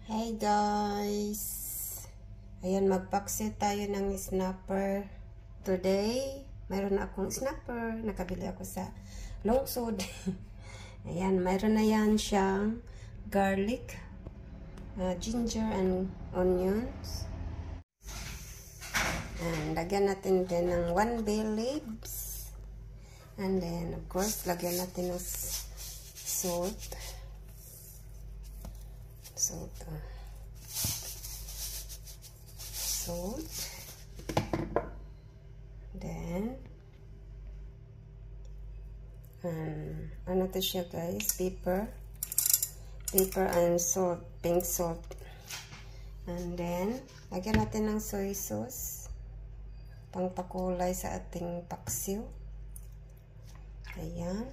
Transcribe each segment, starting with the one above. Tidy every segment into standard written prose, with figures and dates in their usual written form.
Hey guys! Ayan, magpaksi tayo ng snapper. Today, mayroon na akong snapper. Nakabili ako sa Lungsod. Ayan, mayroon na yan siyang garlic, ginger and onions. And lagyan natin din ng 1 bay leaves. And then, of course, lagyan natin ng salt. Salt. Then, ano to siya guys? Pepper and salt, pink salt. And then, lagyan natin ng soy sauce. Pangpakulay sa ating paksiw. Ayan.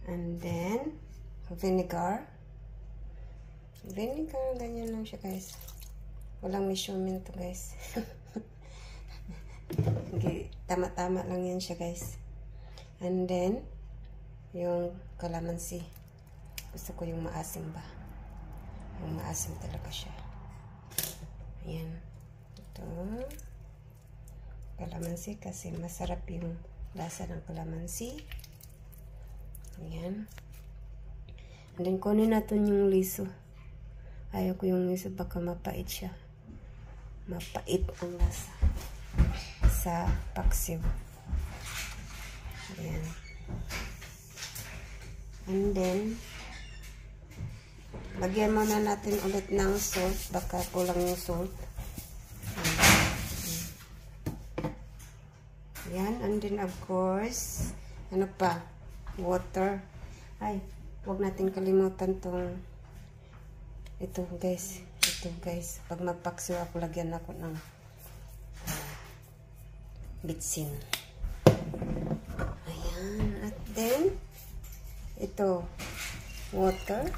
And then, vinegar. Ganyan lang siya guys. Walang measurement to guys. Okay, tama-tama lang yan siya guys. And then, yung kalamansi. Gusto ko yung maasim ba? Yung maasim talaga siya. Ayan. Ito. Kalamansi kasi masarap yung lasa ng kalamansi. Ayan. And then, kunin natin yung liso. Ayaw ko yung liso, baka mapait siya. Mapait ang lasa sa paksiw. Ayan. And then, lagyan muna natin ulit ng salt. Baka kulang yung salt. Ayan. And then, of course, ano pa? Water. Ay, huwag natin kalimutan tong ito guys, pag magpaksiw ako, lagyan ako ng bitsin. Ayan, at then ito, water.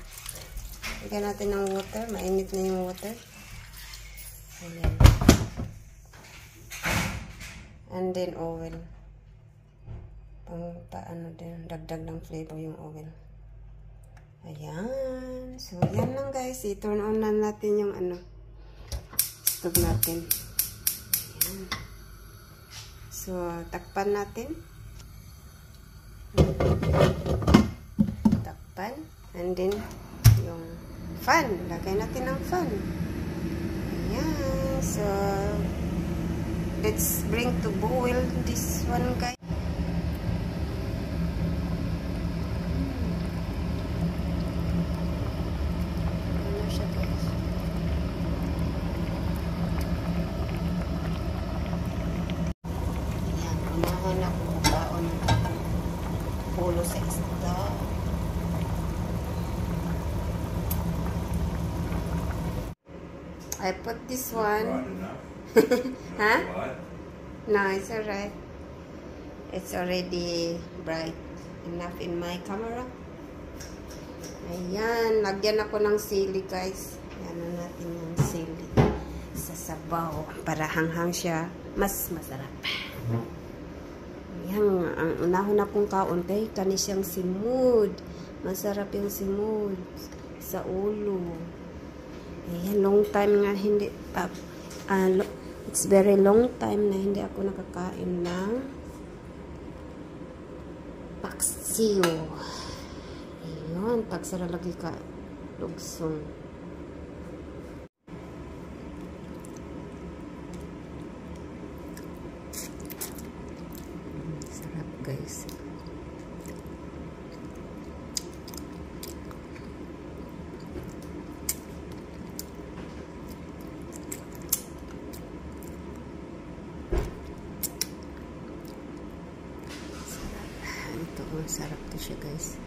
Lagyan natin ng water, mainit na yung water. Ayan. And then oil. Paano din, dagdag ng flavor yung oil. Ayan. So, yan lang guys. I-turn on na natin yung stove natin. Ayan. So, takpan natin. Takpan. And then, yung fan. Lagay natin ng fan. Ayan. So, let's bring to boil this one guys. Pulo sa isda. I put this one. Huh? No, it's alright. It's already bright enough in my camera. Ayan, lagyan ako ng sili guys. Ayan na natin yung sili sa sabaw para hanghang siya mas masarap. Ayan, ang unahon akong kaon kay kani siyang simud. Masarap yung simud sa ulo. Ayan, long time nga hindi it's very long time na hindi ako nakakain ng paksiw. Ayan, pagsara lagi ka lugsong. Guys. Ito, sarap to siya guys.